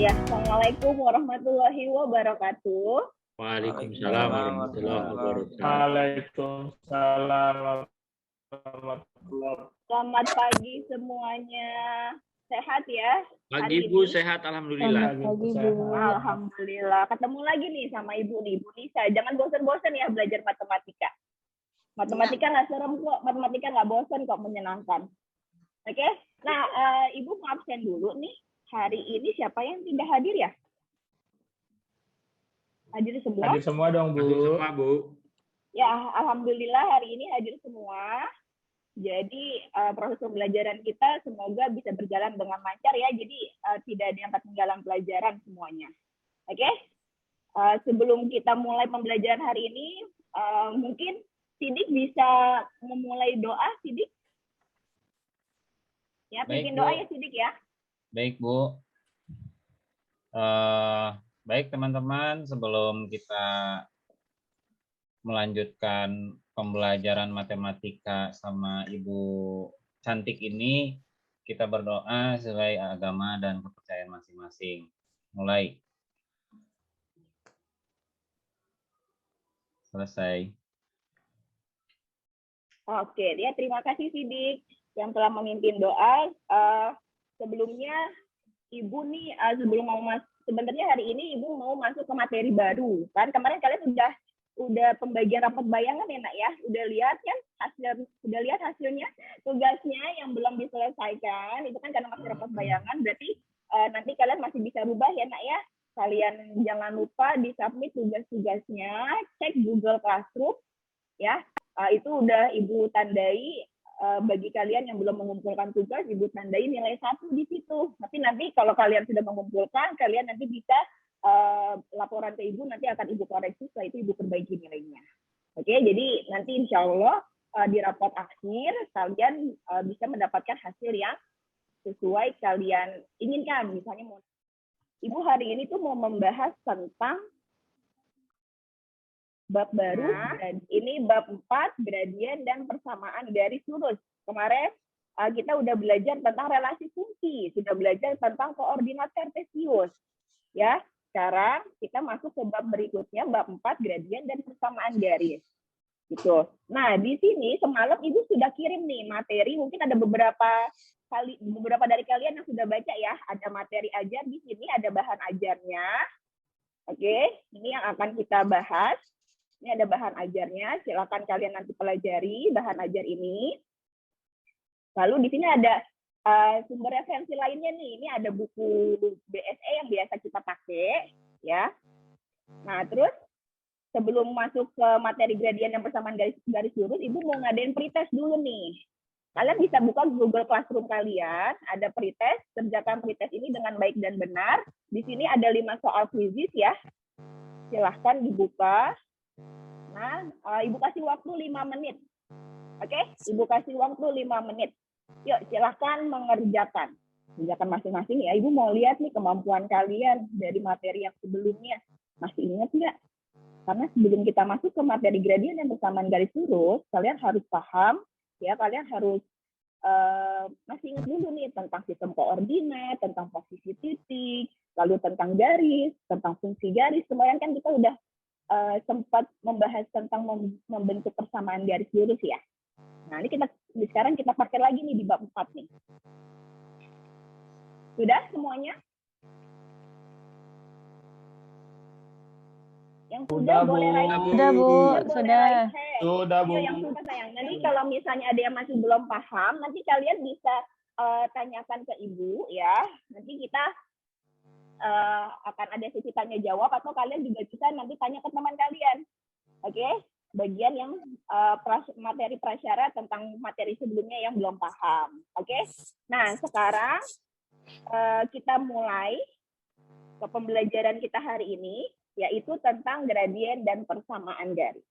Ya, Assalamualaikum warahmatullahi wabarakatuh. Waalaikumsalam warahmatullahi wabarakatuh. Waalaikumsalam warahmatullahi wabarakatuh. Selamat pagi semuanya. Sehat ya? Pagi Ibu, sehat alhamdulillah. Pagi, Bu. Alhamdulillah. Ketemu lagi nih sama Ibu nih, Ibu Nisa. Jangan bosan-bosan ya belajar matematika. Matematika nggak serem kok, matematika nggak bosan kok, menyenangkan. Oke? Nah, Ibu mau absen dulu nih. Hari ini siapa yang tidak hadir ya? Hadir semua? Hadir semua dong, Bu. Hadir semua, Bu. Ya, alhamdulillah hari ini hadir semua. Jadi proses pembelajaran kita semoga bisa berjalan dengan lancar ya. Jadi tidak ada yang ketinggalan pelajaran semuanya. Oke? Sebelum kita mulai pembelajaran hari ini, mungkin Sidik bisa memulai doa, Sidik? Ya, bikin doa ya Sidik ya. Baik, Bu. Baik, teman-teman, sebelum kita melanjutkan pembelajaran matematika sama Ibu cantik ini, kita berdoa sesuai agama dan kepercayaan masing-masing. Mulai. Selesai. Oke, ya terima kasih Sidik yang telah memimpin doa. Sebelumnya Ibu nih sebelum mau sebenarnya hari ini Ibu mau masuk ke materi baru. Kan kemarin kalian udah pembagian rapat bayangan ya Nak ya. Udah lihat kan hasilnya, tugasnya yang belum diselesaikan itu kan karena masih rapat bayangan, berarti nanti kalian masih bisa rubah ya Nak ya. Kalian jangan lupa disubmit tugas-tugasnya, cek Google Classroom ya. Itu udah Ibu tandai. Bagi kalian yang belum mengumpulkan tugas, Ibu tandai nilai 1 di situ. Tapi nanti kalau kalian sudah mengumpulkan, kalian nanti bisa laporan ke Ibu, nanti akan Ibu koreksi, setelah itu Ibu perbaiki nilainya. Oke, jadi nanti insya Allah di rapot akhir, kalian bisa mendapatkan hasil yang sesuai kalian inginkan. Misalnya, Ibu hari ini tuh mau membahas tentang bab baru, dan ini bab 4, gradien dan persamaan garis lurus. Kemarin kita udah belajar tentang relasi fungsi, sudah belajar tentang koordinat kartesius. Ya, sekarang kita masuk ke bab berikutnya, bab 4, gradien dan persamaan garis. Gitu. Nah, di sini semalam Ibu sudah kirim nih materi, mungkin ada beberapa dari kalian yang sudah baca ya, ada materi ajar di sini, ada bahan ajarnya. Oke, ini yang akan kita bahas. Ini ada bahan ajarnya, silakan kalian nanti pelajari bahan ajar ini. Lalu di sini ada sumber referensi lainnya nih. Ini ada buku BSE yang biasa kita pakai, ya. Nah, terus sebelum masuk ke materi gradien dan persamaan garis lurus, Ibu mau ngadain pretest dulu nih. Kalian bisa buka Google Classroom kalian, ada pretest, kerjakan pretest ini dengan baik dan benar. Di sini ada 5 soal quizzes ya. Silahkan dibuka. Nah, Ibu kasih waktu 5 menit. Oke, Ibu kasih waktu 5 menit. Yuk, silahkan mengerjakan. Kerjakan masing-masing ya. Ibu mau lihat nih kemampuan kalian dari materi yang sebelumnya. Masih ingat nggak? Karena sebelum kita masuk ke materi gradien dan persamaan garis lurus, kalian harus paham, ya, kalian harus masih ingat dulu nih tentang sistem koordinat, tentang posisi titik, lalu tentang garis, tentang fungsi garis. Kemarin kan kita udah sempat membahas tentang membentuk persamaan garis lurus ya. Nah, ini sekarang kita pakai lagi nih di bab 4 nih. Sudah semuanya? Yang sudah boleh raise hand. Sudah, Bu. Sudah. Sudah, Bu. Yang sudah sayang. Nanti kalau misalnya ada yang masih belum paham, nanti kalian bisa tanyakan ke Ibu ya. Nanti kita akan ada sesi tanya jawab, atau kalian juga bisa nanti tanya ke teman kalian. Oke, bagian yang materi prasyarat tentang materi sebelumnya yang belum paham. Oke, nah sekarang kita mulai ke pembelajaran kita hari ini, yaitu tentang gradien dan persamaan garis.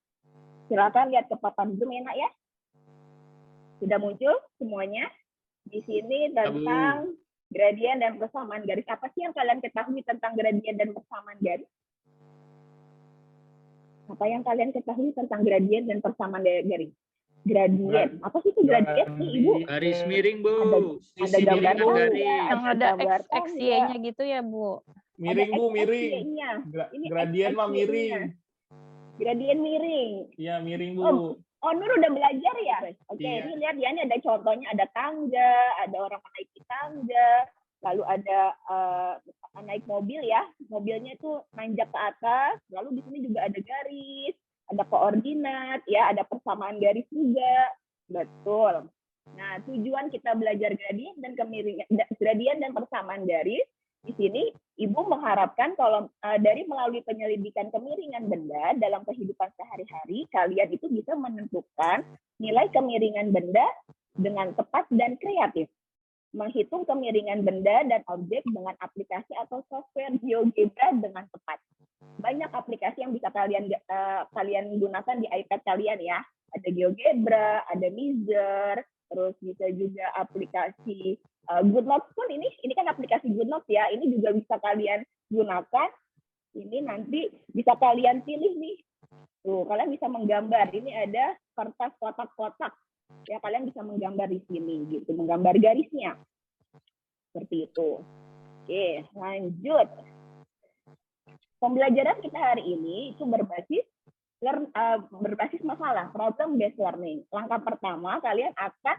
Silakan lihat ke papan Zoom enak ya. Sudah muncul semuanya di sini tentang gradien dan persamaan garis. Apa sih yang kalian ketahui tentang gradien dan persamaan garis? Apa yang kalian ketahui tentang gradien dan persamaan garis? Gradien. Apa sih itu gradien nih, Ibu? Garis miring, Bu. Ada gambar garis. yang Yang ada X, Y-nya gitu ya, Bu? Miring Bu, miring. XSY-nya. Ini Gradien mah XSY-nya. miring. Gradien miring. Iya, miring Bu. Oh, Nur udah belajar ya? Oke, Iya. ini lihat ya, ini ada contohnya, ada tangga, ada orang menaiki tangga, lalu ada naik mobil ya, mobilnya itu nanjak ke atas, lalu di sini juga ada garis, ada koordinat, ya, ada persamaan garis juga, betul. Nah, tujuan kita belajar gradien dan kemiringan, gradien dan persamaan garis, di sini Ibu mengharapkan kalau dari melalui penyelidikan kemiringan benda dalam kehidupan sehari-hari, kalian itu bisa menentukan nilai kemiringan benda dengan tepat dan kreatif. Menghitung kemiringan benda dan objek dengan aplikasi atau software GeoGebra dengan tepat. Banyak aplikasi yang bisa kalian gunakan di iPad kalian ya. Ada GeoGebra, ada Mizer, terus bisa juga aplikasi GoodNotes pun ini kan aplikasi GoodNotes ya. Ini juga bisa kalian gunakan. Ini nanti bisa kalian pilih nih. Tuh, kalian bisa menggambar. Ini ada kertas kotak-kotak. Ya, kalian bisa menggambar di sini gitu, menggambar garisnya. Seperti itu. Oke, lanjut. Pembelajaran kita hari ini itu berbasis masalah, problem based learning. Langkah pertama, kalian akan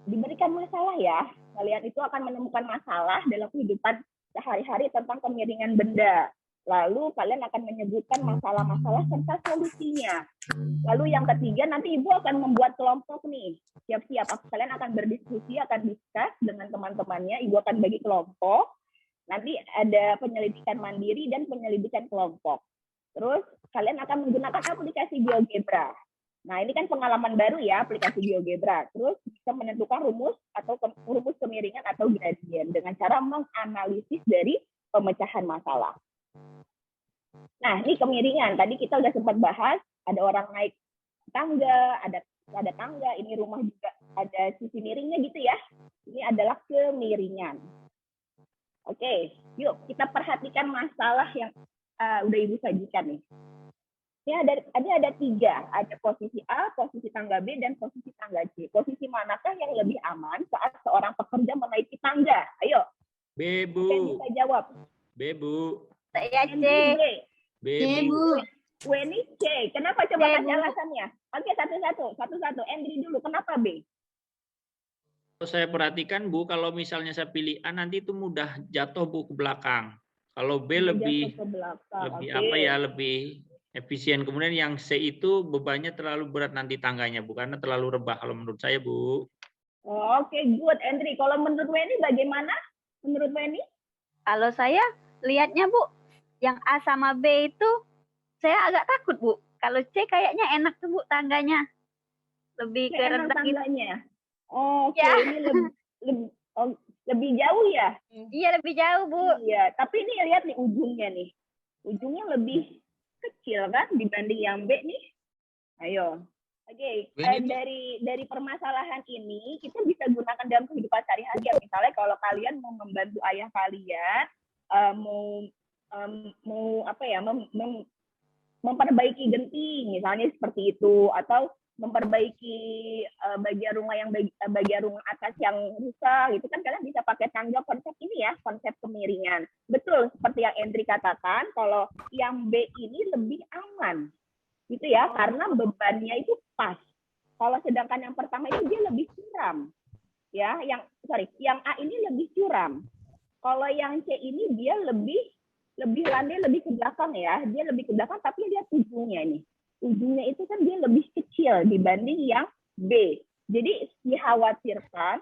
diberikan masalah ya. Kalian itu akan menemukan masalah dalam kehidupan sehari-hari tentang kemiringan benda. Lalu kalian akan menyebutkan masalah-masalah serta solusinya. Lalu yang ketiga, nanti Ibu akan membuat kelompok nih. Siap-siap, kalian akan berdiskusi, akan discuss dengan teman-temannya. Ibu akan bagi kelompok. Nanti ada penyelidikan mandiri dan penyelidikan kelompok. Terus kalian akan menggunakan aplikasi GeoGebra. Nah, ini kan pengalaman baru ya, aplikasi GeoGebra. Terus bisa menentukan rumus atau rumus kemiringan atau gradien dengan cara menganalisis dari pemecahan masalah. Nah, ini kemiringan. Tadi kita udah sempat bahas, ada orang naik tangga, ada tangga, ini rumah juga ada sisi miringnya gitu ya. Ini adalah kemiringan. Oke, yuk kita perhatikan masalah yang udah Ibu sajikan nih. Ini ada 3, ada posisi A, posisi tangga B, dan posisi tangga C. Posisi manakah yang lebih aman saat seorang pekerja menaiki tangga? Ayo. B, Bu. Siapa yang bisa jawab? B, Bu. Saya C. B, C, Bu. Bu. Weni C. Kenapa? Coba C, kasih Bu. alasannya. Oke, satu-satu. Andri dulu. Kenapa B? Kalau saya perhatikan, Bu, kalau misalnya saya pilih A, nanti itu mudah jatuh, Bu, ke belakang. Kalau B lebih Jatuh ke belakang. Oke. apa ya, lebih efisien. Kemudian yang C itu bebannya terlalu berat nanti tangganya, Bu, karena terlalu rebah kalau menurut saya, Bu. Oke, good, Andri. Kalau menurut Weni bagaimana? Menurut Weni? Kalau saya lihatnya, Bu, yang A sama B itu saya agak takut, Bu. Kalau C kayaknya enak tuh, Bu, tangganya. Lebih ke Enak rendah gitu. tangganya. Oke, Ya. ini lebih jauh ya? Iya, lebih jauh, Bu. Iya, tapi ini lihat nih ujungnya nih. Ujungnya lebih kecil kan dibanding yang B nih. Ayo. Oke, dari permasalahan ini kita bisa gunakan dalam kehidupan sehari-hari. Misalnya kalau kalian mau membantu ayah kalian, memperbaiki genting, misalnya seperti itu, atau memperbaiki bagian rumah atas yang rusak, gitu kan kalian bisa pakai tangga konsep ini ya, konsep kemiringan. Betul, seperti yang Andri katakan, kalau yang B ini lebih aman, gitu ya, karena bebannya itu pas. Kalau sedangkan yang pertama itu dia lebih curam, ya, yang A ini lebih curam. Kalau yang C ini dia lebih landai, lebih ke belakang ya, dia lebih ke belakang, tapi lihat ujungnya ini. Ujungnya itu kan dia lebih kecil dibanding yang B. Jadi dikhawatirkan,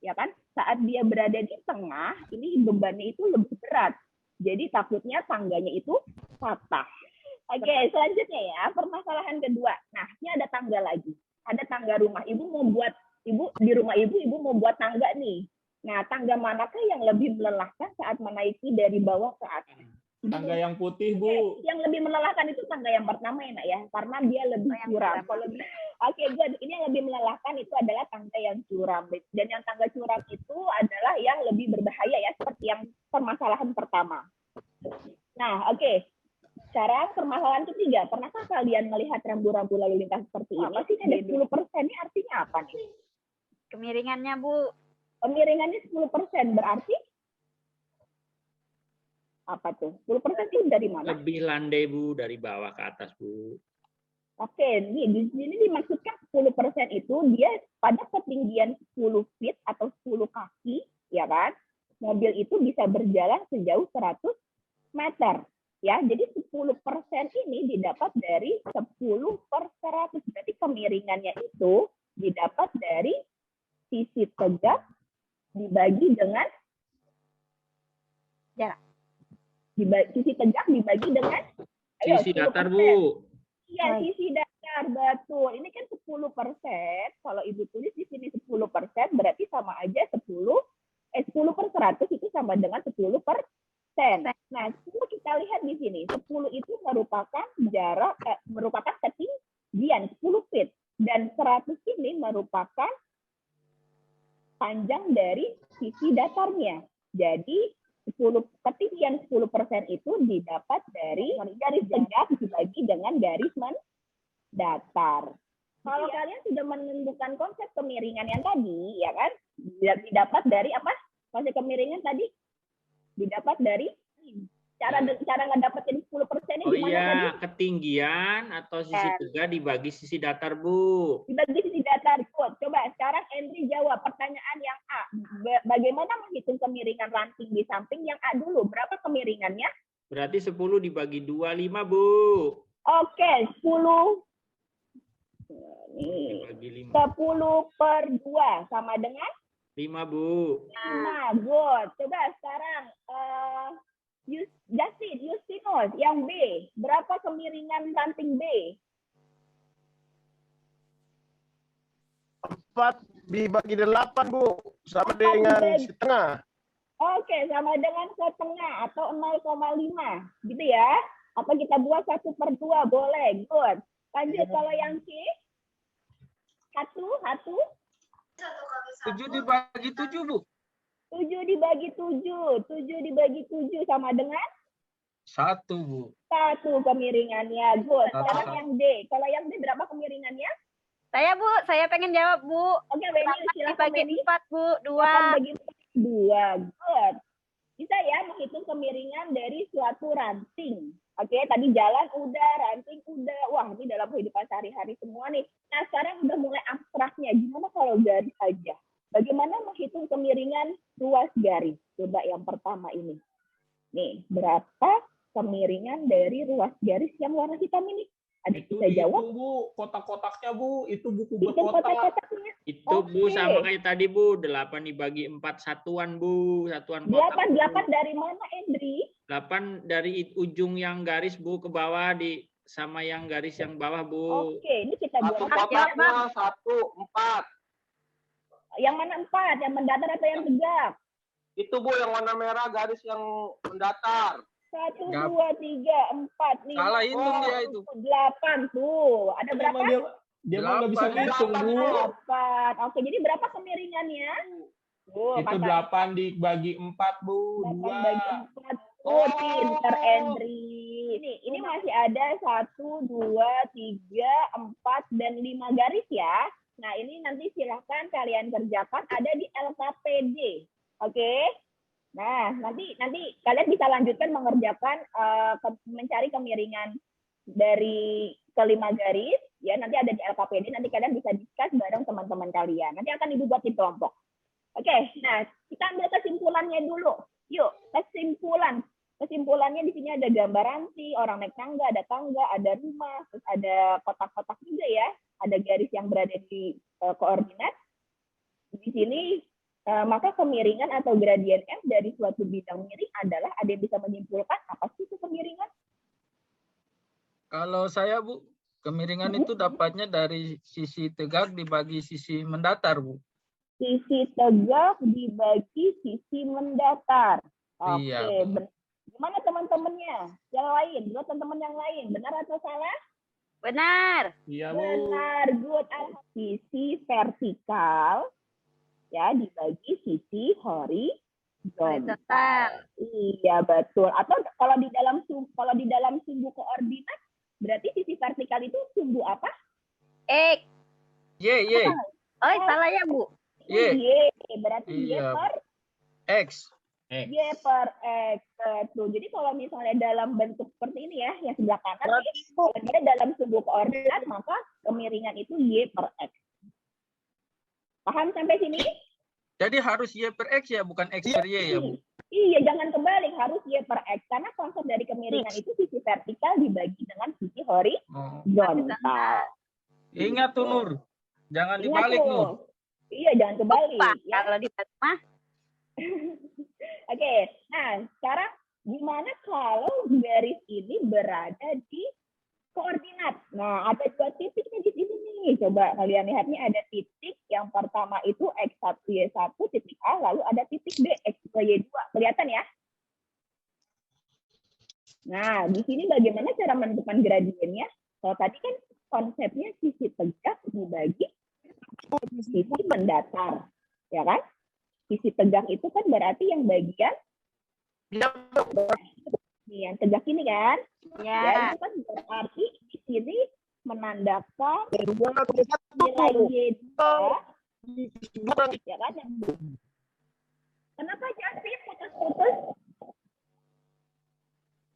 ya kan, saat dia berada di tengah, ini bebannya itu lebih berat. Jadi takutnya tangganya itu patah. Oke, selanjutnya ya, permasalahan kedua. Nah, ini ada tangga lagi. Ada tangga rumah. Ibu di rumah ibu mau buat tangga nih. Nah, tangga manakah yang lebih melelahkan saat menaiki dari bawah ke atas? Tangga yang putih, Bu. Yang lebih melelahkan itu tangga yang pertama ya, Nak, ya, karena dia lebih curam. Oke, good. Ini yang lebih melelahkan itu adalah tangga yang curam. Dan yang tangga curam itu adalah yang lebih berbahaya ya, seperti yang permasalahan pertama. Nah, oke. Sekarang permasalahan ketiga. Pernahkah kalian melihat rambu-rambu lalu lintas seperti ini? Sih ada 10%, ini artinya apa nih? Kemiringannya, Bu. Kemiringannya 10%, berarti Apa tuh? 10% itu dari mana? Lebih landai Bu, dari bawah ke atas Bu. Oke, ini di sini dimaksudkan 10% itu dia pada ketinggian 10 feet atau 10 kaki, ya kan? Mobil itu bisa berjalan sejauh 100 meter. Ya, jadi 10% ini didapat dari 10/100. Berarti kemiringannya itu didapat dari sisi tegak dibagi dengan Jarak. Sisi tegak dibagi dengan Sisi 10%. datar Bu. Iya, sisi datar, betul. Ini kan 10%. Kalau Ibu tulis di sini 10%, berarti sama aja 10/100 itu sama dengan 10%. Nah, coba kita lihat di sini. 10 itu merupakan jarak, merupakan ketinggian 10 feet. Dan 100 ini merupakan panjang dari sisi datarnya. Jadi, ketinggian 10% itu didapat dari garis tegak dibagi dengan garis mendatar. Kalau kalian sudah menemukan konsep kemiringan yang tadi, ya kan? Didapat dari apa? Konsep kemiringan tadi didapat dari cara ngedapetin 10% ini Oh gimana iya, tadi? ketinggian atau sisi tegak dibagi sisi datar Bu. Dibagi sisi datar. Coba sekarang Andri jawab pertanyaan yang A. Bagaimana menghitung kemiringan ranting di samping? Yang A dulu. Berapa kemiringannya? Berarti 10 dibagi 2, 5 Bu. Oke, 10. Nih. Dibagi 5. 10/2 sama dengan 5 Bu. 5. Good. Coba sekarang Justinus yang B. Berapa kemiringan ranting B? 4 dibagi 8, Bu. Sama 4 dengan dibagi- setengah. Oke, sama dengan setengah atau 0,5. Gitu ya. Atau kita buat 1/2. Boleh. Good. Lanjut kalau yang C. 1. 7 dibagi 7, Bu. 7 dibagi 7. 7 dibagi 7 sama dengan 1, Bu. 1 kemiringannya. Good. Satu, Sekarang satu. yang D. Kalau yang D berapa kemiringannya? Saya Bu, saya pengen jawab Bu. Oke, Weni, silakan Dibagi Weni. 4 Bu, 2. 8 bagi 2. Good. Bisa ya menghitung kemiringan dari suatu ranting. Oke, tadi jalan udah, ranting udah. Wah, ini dalam kehidupan sehari-hari semua nih. Nah, sekarang udah mulai abstraknya. Gimana kalau garis aja? Bagaimana menghitung kemiringan ruas garis? Coba yang pertama ini. Nih, berapa kemiringan dari ruas garis yang warna hitam ini? Ada Itu bisa jawab? Bu, kotak-kotaknya Bu, itu buku Itu berkotak. kotak-kotaknya. Itu Bu Oke. sama kayak tadi Bu, 8 dibagi 4 satuan Bu, satuan kotak. 8 dari mana, Endri? 8 dari ujung yang garis Bu ke bawah di sama yang garis yang bawah Bu. Oke, ini kita buat. Satu kotaknya, 1, 4. Yang mana 4? Yang mendatar atau yang tegak? Itu, Bu, yang warna merah garis yang mendatar. 1, Gap. 2, 3, 4, 5, Salah hitung dia itu. 8 tuh. Ada berapa? Emang dia mah nggak bisa 8. ngitung Bu. 8. Oke, jadi berapa kemiringannya? Itu 8 dibagi 4 Bu, 8 bagi 2. 4. Oh, pinter Endri. Ini masih ada 1, 2, 3, 4, dan 5 garis ya. Nah, ini nanti silahkan kalian kerjakan. Ada di LKPD. Oke? Nah, nanti kalian bisa lanjutkan mengerjakan mencari kemiringan dari kelima garis. Ya, nanti ada di LKPD. Nanti kalian bisa discuss bareng teman-teman kalian. Nanti akan Ibu buat di kelompok. Oke, nah kita ambil kesimpulannya dulu. Yuk, kesimpulan. Kesimpulannya di sini ada gambar ranting, orang naik tangga, ada rumah, terus ada kotak-kotak juga ya. Ada garis yang berada di koordinat. Di sini maka kemiringan atau gradien F dari suatu bidang miring adalah, ada yang bisa menyimpulkan apa sih itu kemiringan? Kalau saya, Bu, kemiringan itu dapatnya dari sisi tegak dibagi sisi mendatar, Bu. Sisi tegak dibagi sisi mendatar. Oke, Iya. gimana teman-temannya? Yang lain, dua teman-teman yang lain, benar atau salah? Benar. Iya Bu. Benar, good. Sisi vertikal ya dibagi sisi horizontal. Iya, betul. Atau kalau di dalam sumbu koordinat berarti sisi vertikal itu sumbu apa? X. Y. Oh, salah ya Bu. Y. Y. Berarti Y Iya. per X. X. Y per X. Betul. Jadi kalau misalnya dalam bentuk seperti ini ya, yang sebelah kanan, kalau dia dalam sebuah koordinat, maka kemiringan itu Y per X. Paham sampai sini? Jadi harus Y per X ya, bukan X per Y ya, Bu? Iya, jangan kebalik, harus Y per X. Karena konsep dari kemiringan itu sisi vertikal dibagi dengan sisi horizontal. Ingat tuh, Nur. Jangan Ingat dibalik, tuh. Nur. Iya, jangan kebalik. Pak, Ya. kalau di mah Oke, nah sekarang gimana kalau garis ini berada di koordinat? Nah, ada dua titiknya di sini nih. Coba kalian lihat nih, ada titik yang pertama itu X1, Y1, titik A, lalu ada titik B, X2, Y2. Kelihatan ya? Nah, di sini bagaimana cara menentukan gradiennya? Kalau tadi kan konsepnya sisi tegak dibagi sisi mendatar, ya kan? Sisi tegak itu kan berarti yang bagian yang tegak ini kan? Ya, ya. itu kan berarti di sini menandakan nilai Y2, ya kan? Kenapa Jasmine putus-putus?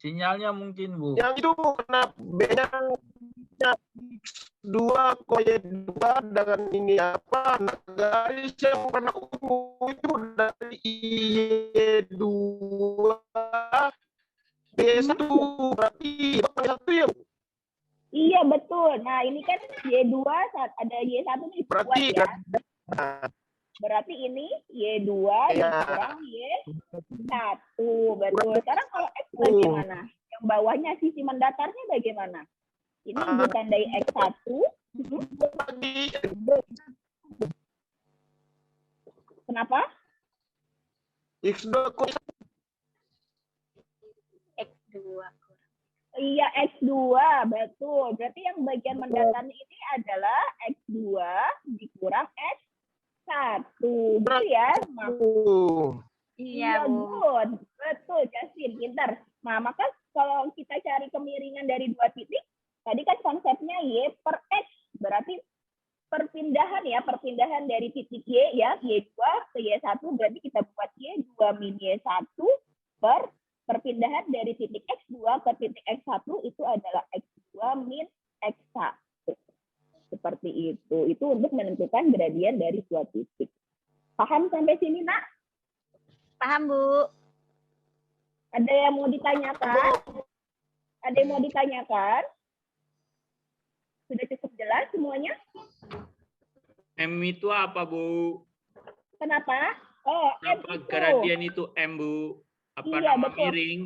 Sinyalnya mungkin, Bu. Yang itu kena B-nya dua koye dua dengan ini apa? Nah, garis yang warna ungu itu dari Y2 B1 berarti satu ya. Iya, betul. Nah, ini kan Y2, ada Y1 nih. Berarti kuat ya. Berarti ini Y2 Ya. dikurang Y1. Betul. Sekarang kalau X bagaimana? Yang bawahnya sisi mendatarnya bagaimana? Ini Ibu tandai X1. Kenapa? X2 X2. Iya, X2. Betul. Berarti yang bagian mendatarnya ini adalah X2 dikurang X1. Gitu ya? Iya, Bu. good. Betul, Jasmine. Pintar. Nah, maka kalau kita cari kemiringan dari dua titik, tadi kan konsepnya Y per X. Berarti perpindahan ya, perpindahan dari titik Y ya, Y2 ke Y1, berarti kita buat Y2 min Y1 per perpindahan dari titik X2 ke titik X1 itu adalah X2 min X1. Seperti itu. Itu untuk menentukan gradien dari dua titik. Paham sampai sini, Nak? Paham, Bu? Ada yang mau ditanyakan? Ada yang mau ditanyakan? Sudah cukup jelas semuanya? M itu apa, Bu? Kenapa? Oh, M Apa itu. gradien itu M, Bu? Apa Iya, nama betul. miring?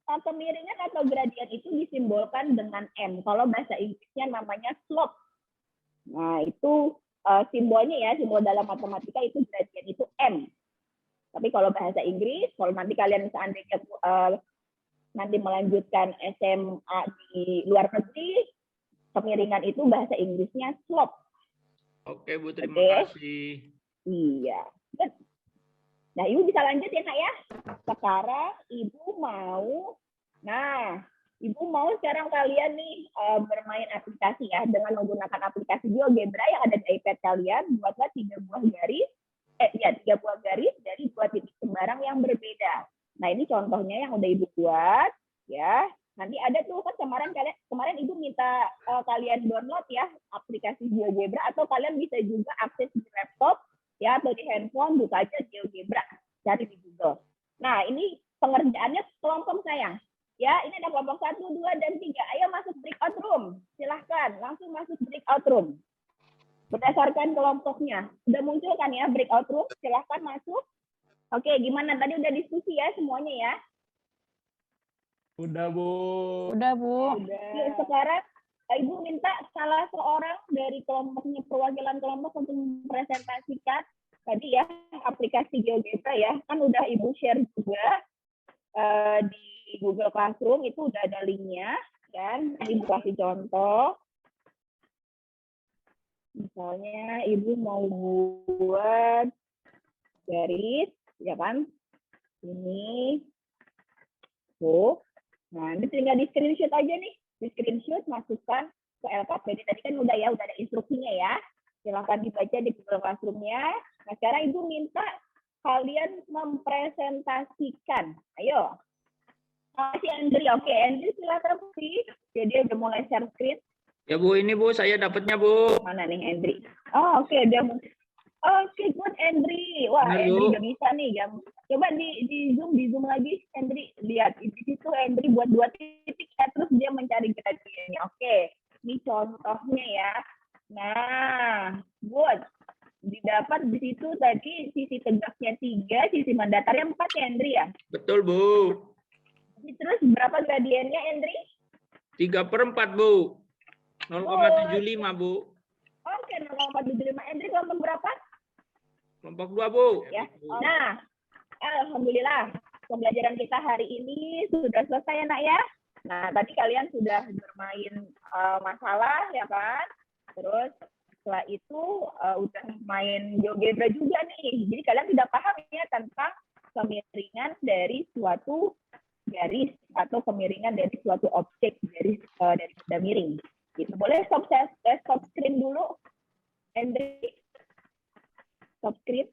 Kemiringan atau gradien itu disimbolkan dengan M. Kalau bahasa Inggrisnya namanya slope. Nah, itu simbolnya ya, simbol dalam matematika itu gradien itu M. Tapi kalau bahasa Inggris, kalau nanti kalian seandainya nanti melanjutkan SMA di luar negeri, kemiringan itu bahasa Inggrisnya slope. Oke, Bu, terima Oke. kasih. Iya. Nah, Ibu bisa lanjut ya, Nak ya. Sekarang Ibu mau, sekarang kalian nih bermain aplikasi ya, dengan menggunakan aplikasi GeoGebra yang ada di iPad kalian, buatlah 3 buah garis, 3 buah garis dari 2 titik sembarang yang berbeda. Nah, ini contohnya yang udah Ibu buat, ya. Nanti ada tuh kan kemarin Ibu minta kalian download ya aplikasi GeoGebra, atau kalian bisa juga akses di laptop ya atau di handphone, buka aja GeoGebra, cari di Google. Nah, ini pengerjaannya kelompok sayang. Ya, ini ada kelompok 1, 2, dan 3. Ayo masuk breakout room. Silahkan, langsung masuk breakout room. Berdasarkan kelompoknya. Sudah muncul kan ya breakout room? Silahkan masuk. Oke, gimana? Tadi udah diskusi ya semuanya ya? Udah, Bu. Udah, Bu. Udah. Sekarang Ibu minta salah seorang dari kelompoknya, perwakilan kelompok untuk mempresentasikan tadi ya aplikasi GeoGebra ya. Kan udah Ibu share juga di Google Classroom, itu udah ada linknya kan. Ibu kasih contoh. Misalnya Ibu mau buat garis, ya kan? Ini. Tuh. Nah, ini tinggal di screenshot aja nih. Di screenshot, masukkan ke LKPD. Tadi kan udah ya, udah ada instruksinya ya. Silahkan dibaca di Google Classroom-nya. Nah, sekarang Ibu minta kalian mempresentasikan. Ayo. Si Andri, oke, Andri silakan sih. Jadi udah mulai share screen. Ya Bu, ini Bu, saya dapatnya Bu. Mana nih Andri? Oh oke, Oke, good Andri. Wah, Benar, Andri Bu. udah bisa nih. Coba di zoom lagi, Andri. Lihat, di situ Andri buat 2 titik ya, terus dia mencari gradiennya. Oke, ini contohnya ya. Nah, good. Didapat di situ tadi sisi tegaknya 3, sisi mendatarnya 4 ya, Andri ya? Betul Bu. Terus berapa gradiennya, Andri? 3/4 Bu. 0,75 Bu. Oke, 0,75. Andri kelompok berapa? Kelompok 2 Bu. Ya. Nah, alhamdulillah pembelajaran kita hari ini sudah selesai ya, Nak ya. Nah, tadi kalian sudah bermain masalah ya kan? Terus setelah itu udah main GeoGebra juga nih. Jadi kalian sudah paham ya tentang kemiringan dari suatu garis atau kemiringan dari suatu objek dari benda miring. Gitu. Boleh stop screen dulu, Andri? Stop screen.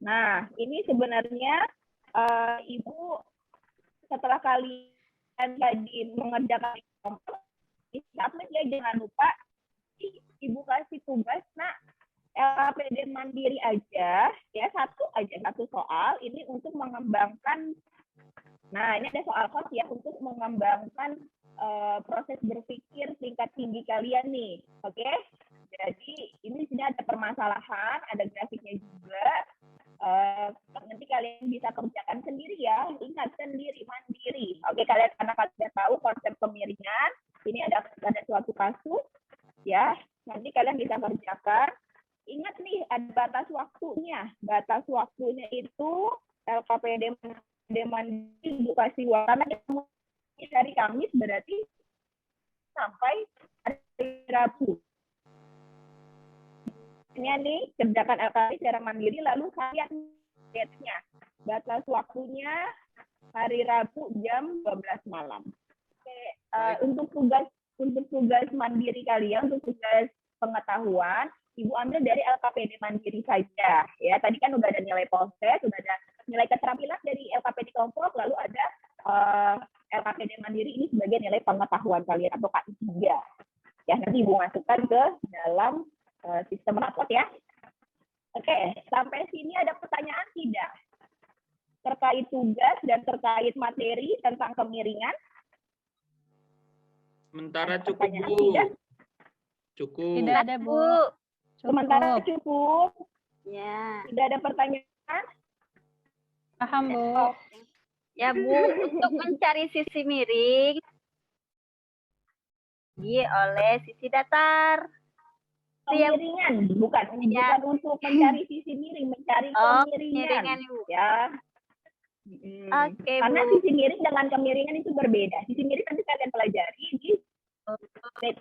Nah, ini sebenarnya Ibu setelah kalian tadi mengerjakan kelompok, ya jangan lupa Ibu kasih tugas, Nak, LKPD mandiri aja, ya satu soal ini untuk mengembangkan. Nah, ini ada soal kos ya untuk mengembangkan proses berpikir tingkat tinggi kalian nih, oke? Jadi ini sini ada permasalahan, ada grafiknya juga. Nanti kalian bisa kerjakan sendiri ya, ingat sendiri, mandiri. Oke, karena kalian tahu konsep kemiringan, ini ada suatu kasus, ya. Nanti kalian bisa kerjakan. Ingat nih, ada batas waktunya. Batas waktunya itu LKPD mandiri Ibu kasih waktu dari Kamis berarti sampai hari Rabu. Ini nih kerjakan LKPD secara mandiri lalu kalian date-nya. Batas waktunya hari Rabu jam 12 malam. Oke, untuk tugas mandiri kalian, untuk tugas pengetahuan, Ibu ambil dari LKPD mandiri saja. Ya, tadi kan udah ada nilai proses, udah ada nilai keterampilan dari LKPD kelompok, lalu ada LKPD mandiri ini sebagai nilai pengetahuan kalian atau KI 3. Ya, nanti Ibu masukkan ke dalam sistem rapot ya. Oke, sampai sini ada pertanyaan tidak? Terkait tugas dan terkait materi tentang kemiringan? Sementara cukup Pertanyaan Bu. tidak? Cukup. Tidak ada, Bu. Sementara cukup. Ya. Tidak ada pertanyaan? Paham, Bu. Ya, Bu, untuk mencari sisi miring oleh sisi datar. Kemiringan, bukan untuk mencari sisi miring, mencari kemiringan. Ibu. Ya. Oke, Karena Bu. sisi miring dengan kemiringan itu berbeda. Sisi miring nanti kalian pelajari di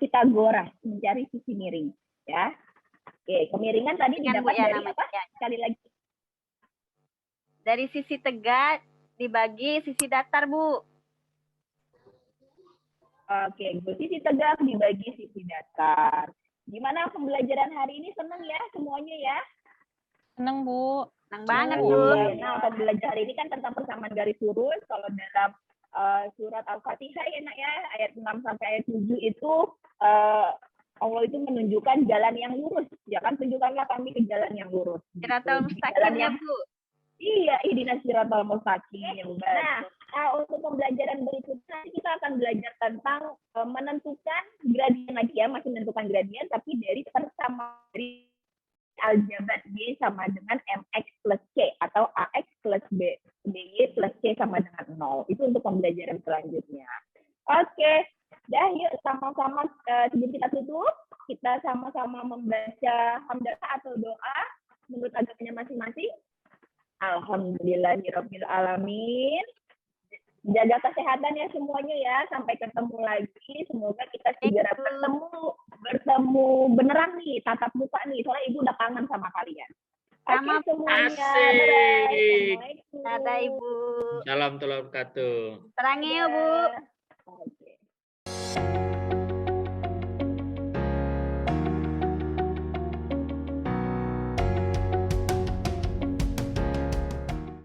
Pitagoras, mencari sisi miring. Ya. Oke, kemiringan tadi didapat dari apa? Sekali lagi. Dari sisi tegak dibagi sisi datar, Bu. Oke, sisi tegak dibagi sisi datar. Gimana pembelajaran hari ini? Senang ya semuanya ya? Senang, Bu. Senang banget, Bu. Nah, pembelajaran hari ini kan tentang persamaan garis lurus. Kalau dalam surat Al-Fatihah ya, Nak ya, ayat 6 sampai ayat 7 itu Allah itu menunjukkan jalan yang lurus. Ya kan, tunjukkanlah kami ke jalan yang lurus. Siratal mustaqim ya, Bu. Iya, ihdinas siratal mustaqim. Nah, untuk pembelajaran berikutnya kita akan belajar tentang menentukan gradien lagi ya, masih menentukan gradien tapi dari persamaan dari aljabar Y sama dengan MX plus C atau AX plus BY plus C sama dengan 0. Itu untuk pembelajaran selanjutnya. Oke, dah yuk sama-sama sebelum kita tutup, kita sama-sama membaca hamdalah atau doa menurut agamanya masing-masing. Alhamdulillahirabbil alamin. Jaga kesehatan ya semuanya ya. Sampai ketemu lagi. Semoga kita segera bertemu beneran nih, tatap muka nih. Soalnya Ibu udah kangen sama kalian. Sama, Oke semuanya. Asik. Bye-bye. Assalamualaikum. Ada, Ibu. Salam warahmatullahi wabarakatuh. Terangnya, Bu.